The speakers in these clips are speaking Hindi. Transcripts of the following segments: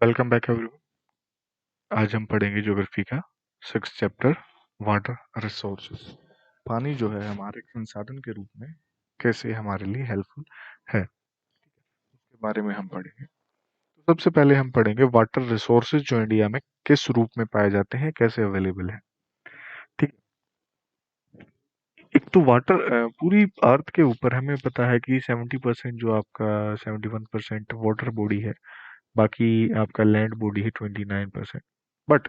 Welcome back everyone. आज हम पढ़ेंगे ज्योग्राफी का 6th चैप्टर, वाटर रिसोर्सेज। पानी जो है हमारे संसाधन के रूप में कैसे हमारे लिए हेल्पफुल है, इसके बारे में हम पढ़ेंगे। तो सबसे पहले हम पढ़ेंगे वाटर रिसोर्सेज जो इंडिया में किस रूप में पाए जाते हैं, कैसे अवेलेबल है। ठीक है। एक तो वाटर पूरी अर्थ के ऊपर हमें पता है कि 70% जो आपका 71% वाटर बॉडी है, बाकी आपका लैंड बॉडी है 29%। बट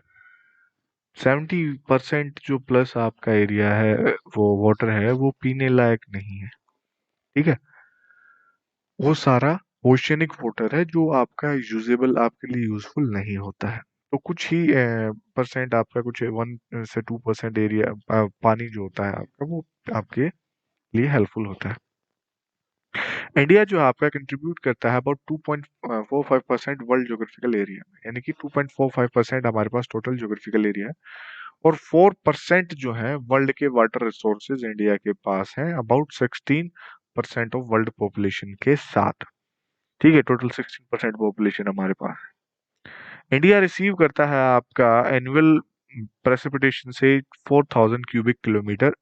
70% जो प्लस आपका एरिया है, वो वाटर है, वो पीने लायक नहीं है। ठीक है। वो सारा ओशियनिक वाटर है जो आपका यूजेबल, आपके लिए यूजफुल नहीं होता है। तो कुछ ही परसेंट आपका, कुछ 1 से 2% एरिया पानी जो होता है आपका, वो आपके लिए हेल्पफुल होता है। इंडिया जो आपका कंट्रीब्यूट करता है अबाउट 2.45% वर्ल्ड ज्योग्राफिकल एरिया में, यानी कि 2.45% हमारे पास टोटल ज्योग्राफिकल एरिया है। और 4% जो है वर्ल्ड के वाटर रिसोर्सेज इंडिया के पास हैं, अबाउट 16% ऑफ वर्ल्ड पॉपुलेशन के साथ। ठीक है, टोटल 16% पॉपुलेशन हमारे पास है। इंडिया रिसीव करता है आपका एनुअल प्रेसिपिटेशन से 4000 क्यूबिक किलोमीटर,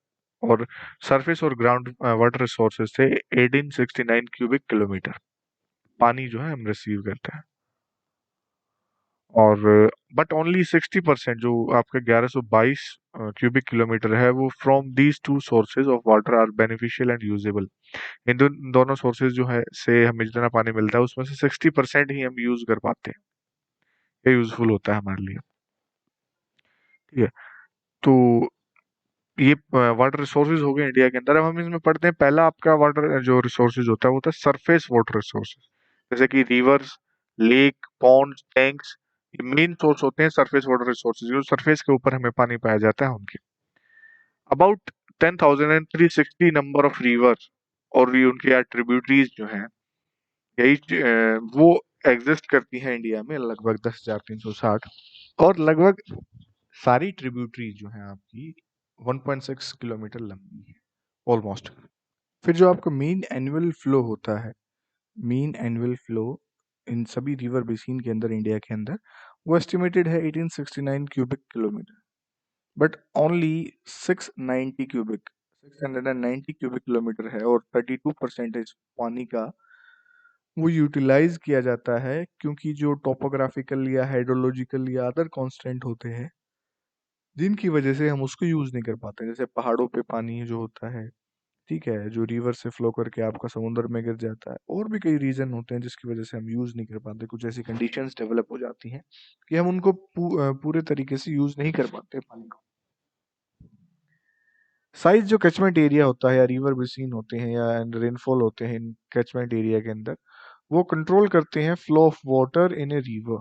और सरफेस और ग्राउंड वाटर रिसोर्सेज से 1869 क्यूबिक किलोमीटर पानी जो है हम रिसीव करते हैं। और बट ओनली 60% जो आपका 1122 क्यूबिक किलोमीटर है, वो from these two sources of water are beneficial and usable. इन दोनों सोर्सेज जो है से हमें जितना पानी मिलता है, उसमें से 60% ही हम यूज कर पाते हैं, ये यूजफुल होता है हमारे लिए। ठीक है। तो ये वाटर रिसोर्सेज हो गए इंडिया के अंदर। अब हम इसमें पढ़ते हैं, पहला आपका वाटर जो रिसोर्सेज होता है वो होता है सरफेस वाटर रिसोर्सेज, जैसे कि रिवर्स, लेक, पॉन्ड, टैंक्स। ये मेन सोर्स होते हैं सरफेस वाटर रिसोर्सेज, जो सरफेस के ऊपर हमें पानी पाया जाता है उनके। अबाउट 10,360 नंबर ऑफ रिवर्स और भी उनके ट्रिब्यूटरीज जो हैं, यही वो एग्जिस्ट करती हैं इंडिया में, लगभग 10,360। और लगभग सारी ट्रिब्यूटरीज जो हैं आपकी 1.6 किलोमीटर लंबी है ऑलमोस्ट। फिर जो आपका मेन एनुअल फ्लो होता है, मेन एनुअल फ्लो इन सभी रिवर बेसिन के अंदर इंडिया के अंदर, वो एस्टिमेटेड है 1869 cubic kilometre. But only 690 cubic kilometre है, और 32% पानी का वो यूटिलाइज किया जाता है, क्योंकि जो टोपोग्राफिकल या हाइड्रोलॉजिकल या अदर कांस्टेंट होते हैं, जिनकी वजह से हम उसको यूज नहीं कर पाते। जैसे पहाड़ों पे पानी जो होता है, ठीक है, जो रिवर से फ्लो करके आपका समुद्र में गिर जाता है, और भी कई रीजन होते हैं जिसकी वजह से हम यूज नहीं कर पाते। कुछ ऐसी कंडीशंस डेवलप हो जाती हैं कि हम उनको पूरे तरीके से यूज नहीं कर पाते पानी को। साइज जो कैचमेंट एरिया होता है, या रिवर बेसिन होते हैं, या रेनफॉल होते हैं इन कैचमेंट एरिया के अंदर, वो कंट्रोल करते हैं flow of water in a river.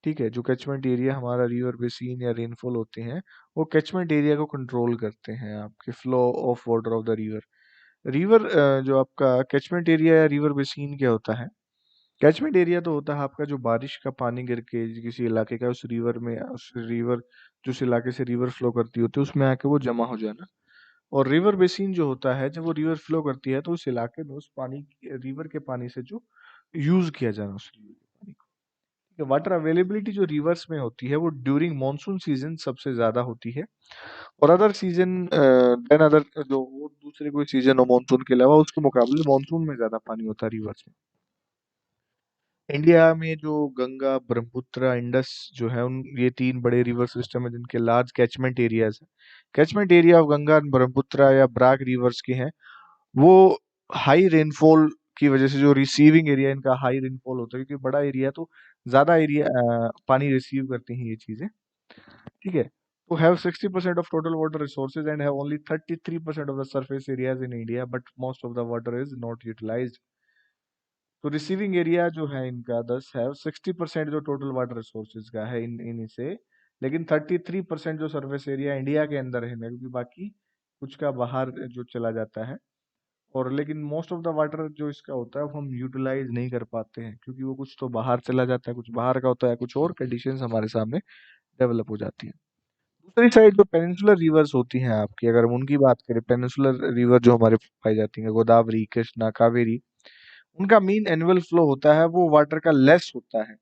ठीक है, जो कैचमेंट एरिया हमारा रिवर बेसिन या रेनफॉल होते हैं, वो कैचमेंट एरिया को कंट्रोल करते हैं आपके flow of water of the river. River जो आपका कैचमेंट एरिया या रिवर बेसिन क्या होता है? कैचमेंट एरिया तो होता है आपका जो बारिश का पानी गिर के किसी इलाके का उस रिवर में, उस रिवर जिस इलाके से रिवर फ्लो करती होती है उसमें आके वो जमा हो जाना। और रिवर बेसिन जो होता है, जब वो रिवर फ्लो करती है तो उस इलाके में उस पानी, रिवर के पानी से जो यूज किया जाना उस रिवर के पानी को। ठीक है, वाटर अवेलेबिलिटी जो रिवर्स में होती है वो ड्यूरिंग मानसून सीजन सबसे ज्यादा होती है, और अदर सीजन देन अदर जो वो दूसरे कोई सीजन हो मानसून के अलावा, उसके मुकाबले मानसून में ज्यादा पानी होता है रिवर्स में। इंडिया में जो गंगा, ब्रह्मपुत्र, इंडस जो है, उन ये तीन बड़े रिवर सिस्टम है जिनके लार्ज कैचमेंट एरियाज है। Catchment area of Ganga, Brahmaputra या ब्राग रिवर्स के हैं, वो हाई रेनफॉल की वजह से, जो रिसीविंग एरिया इनका हाई रेनफॉल होता है, क्योंकि बड़ा एरिया तो ज्यादा एरिया पानी रिसीव करती हैं ये चीजें। ठीक है। तो have 60% of total water resources and have only 33% of the surface areas in India, but most of the water is not utilised. तो रिसीविंग एरिया जो है इनका 10 है, 60% जो टोटल वाटर रिसोर्सेज का है इन इन से, लेकिन 33% जो सरफेस एरिया इंडिया के अंदर है, क्योंकि बाकी कुछ का बाहर जो चला जाता है। और लेकिन मोस्ट ऑफ द वाटर जो इसका होता है वो हम यूटिलाइज नहीं कर पाते हैं, क्योंकि वो कुछ तो बाहर चला जाता है, कुछ बाहर का होता है, कुछ और कंडीशंस हमारे सामने डेवलप हो जाती है। दूसरी साइड जो पेनिनसुलर रिवर्स होती हैं आपकी, अगर हम उनकी बात करें, पेनिनसुलर रिवर जो हमारे पाई जाती हैं, गोदावरी, कृष्णा, कावेरी, उनका मेन एनुअल फ्लो होता है वो वाटर का लेस होता है,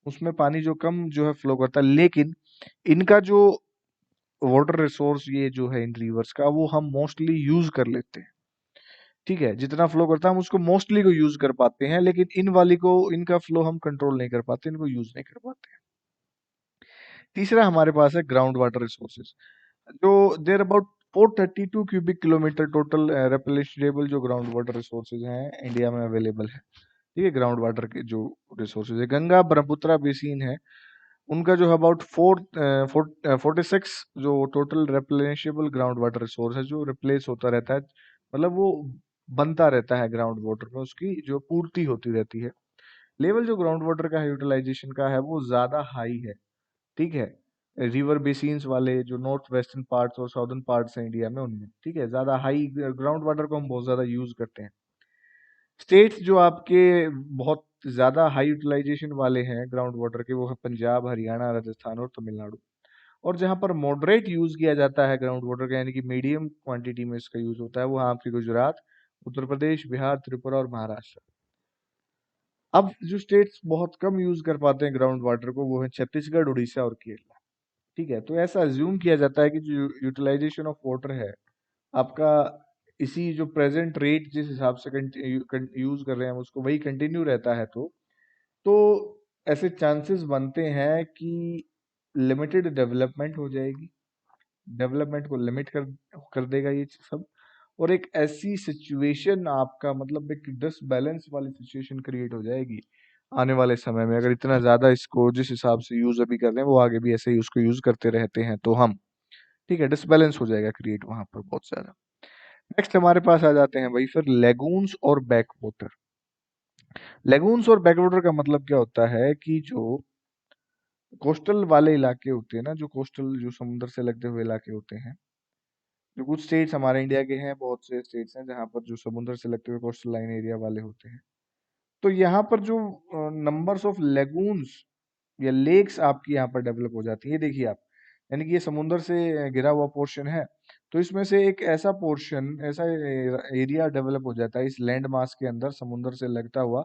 उसमें पानी जो कम जो है फ्लो करता है, लेकिन इनका जो वाटर रिसोर्स ये जो है इन रिवर्स का, वो हम मोस्टली यूज कर लेते हैं। ठीक है, जितना फ्लो करता है हम उसको मोस्टली को यूज कर पाते हैं, लेकिन इन वाली को, इनका फ्लो हम कंट्रोल नहीं कर पाते, इनको यूज नहीं कर पाते। तीसरा हमारे पास है ग्राउंड वाटर रिसोर्सेज, जो देर अबाउट 432 क्यूबिक किलोमीटर टोटल रेप्लेशेबल जो ग्राउंड वाटर रिसोर्सेज हैं इंडिया में अवेलेबल है। ठीक है, ग्राउंड वाटर के जो रिसोर्सेज है, गंगा ब्रह्मपुत्र बेसिन है, उनका जो है अबाउट 46 जो टोटल रिप्लेशेबल ग्राउंड वाटर रिसोर्स है, जो रिप्लेस होता रहता है, मतलब वो बनता रहता है ग्राउंड वाटर में, उसकी जो पूर्ति होती रहती है। लेवल जो ग्राउंड वाटर का यूटिलाइजेशन का है वो ज्यादा हाई है। ठीक है, रिवर बेसिन्स वाले जो नॉर्थ वेस्टर्न पार्ट्स और साउदर्न पार्ट्स हैं इंडिया में, उनमें ठीक है ज्यादा हाई ग्राउंड वाटर को हम बहुत ज्यादा यूज करते हैं। स्टेट्स जो आपके बहुत ज्यादा हाई यूटिलाइजेशन वाले हैं ग्राउंड वाटर के, वो है पंजाब, हरियाणा, राजस्थान और तमिलनाडु। और जहां पर मॉडरेट यूज किया जाता है ग्राउंड वाटर का, यानी कि मीडियम क्वांटिटी में इसका यूज होता है, वो आपके गुजरात, उत्तर प्रदेश, बिहार, त्रिपुरा और महाराष्ट्र। अब जो स्टेट्स बहुत कम यूज कर पाते हैं ग्राउंड वाटर को, वो है छत्तीसगढ़, उड़ीसा और केरला। ठीक है, तो ऐसा अज्यूम किया जाता है कि जो यूटिलाइजेशन ऑफ वाटर है आपका, इसी जो प्रेजेंट रेट जिस हिसाब से यूज कर रहे हैं हम उसको, वही कंटिन्यू रहता है, तो ऐसे चांसेस बनते हैं कि लिमिटेड डेवलपमेंट हो जाएगी, डेवलपमेंट को लिमिट कर देगा ये सब। और एक ऐसी सिचुएशन आपका, मतलब एक डिसबैलेंस वाली सिचुएशन क्रिएट हो जाएगी आने वाले समय में, अगर इतना ज्यादा इसको जिस हिसाब से यूज अभी कर रहे हैं वो आगे भी ऐसे ही उसको यूज करते रहते हैं तो हम, ठीक है, डिसबैलेंस हो जाएगा क्रिएट वहां पर बहुत ज्यादा। नेक्स्ट हमारे पास आ जाते हैं भाई फिर लेगून्स और बैक वाटर। लेगून्स और बैक वाटर का मतलब क्या होता है कि जो कोस्टल वाले इलाके होते हैं ना, जो कोस्टल जो समुद्र से लगते हुए इलाके होते हैं, जो कुछ स्टेट्स हमारे इंडिया के हैं, बहुत से स्टेट्स हैं जहाँ पर जो समुद्र से लगते हुए कोस्टल लाइन एरिया वाले होते हैं, तो यहाँ पर जो नंबर्स ऑफ लेगून्स या लेक्स आपकी यहाँ पर डेवलप हो जाती है। ये देखिए आप, यानी कि ये समुद्र से घिरा हुआ पोर्शन है, तो इसमें से एक ऐसा पोर्शन, ऐसा एरिया डेवलप हो जाता है इस लैंड मास के अंदर समुद्र से लगता हुआ,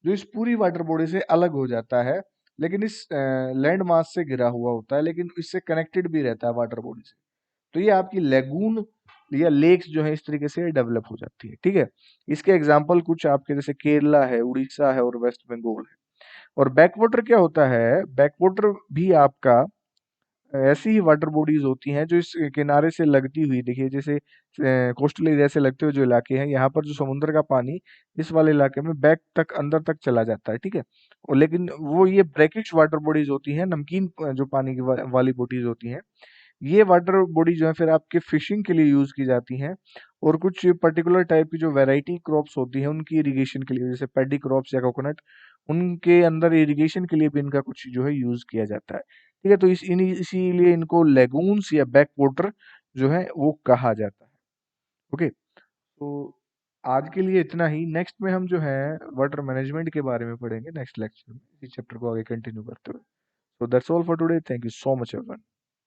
जो इस पूरी वाटर बॉडी से अलग हो जाता है, लेकिन इस लैंड मास से घिरा हुआ होता है, लेकिन इससे कनेक्टेड भी रहता है वाटर बॉडी से। तो ये आपकी लेगून या लेक्स जो है इस तरीके से डेवलप हो जाती है। ठीक है, इसके एग्जाम्पल कुछ आपके जैसे केरला है, उड़ीसा है और वेस्ट बंगाल है। और बैकवाटर क्या होता है, बैकवाटर भी आपका ऐसी ही वाटर बॉडीज होती हैं जो इस किनारे से लगती हुई, देखिए जैसे कोस्टल एरिया से लगते हुए जो इलाके हैं, यहाँ पर जो समुद्र का पानी इस वाले इलाके में बैक तक अंदर तक चला जाता है। ठीक है, और लेकिन वो ये ब्रैकिश वाटर बॉडीज होती हैं, नमकीन जो पानी की वाली बॉडीज होती हैं, ये वाटर बॉडी जो है फिर आपके फिशिंग के लिए यूज की जाती हैं, और कुछ पर्टिकुलर टाइप की जो वैरायटी क्रॉप्स होती हैं उनकी इरिगेशन के लिए, जैसे पैडी क्रॉप्स या कोकोनट, उनके अंदर इरिगेशन के लिए भी इनका कुछ जो है यूज किया जाता है। ठीक है, तो इसीलिए इनको लेगून्स या बैक वाटर जो है वो कहा जाता है। ओके, तो आज के लिए इतना ही। नेक्स्ट में हम जो है वाटर मैनेजमेंट के बारे में पढ़ेंगे नेक्स्ट लेक्चर में, इस चैप्टर को आगे कंटिन्यू करते हुए। So that's all for today, thank you so much everyone.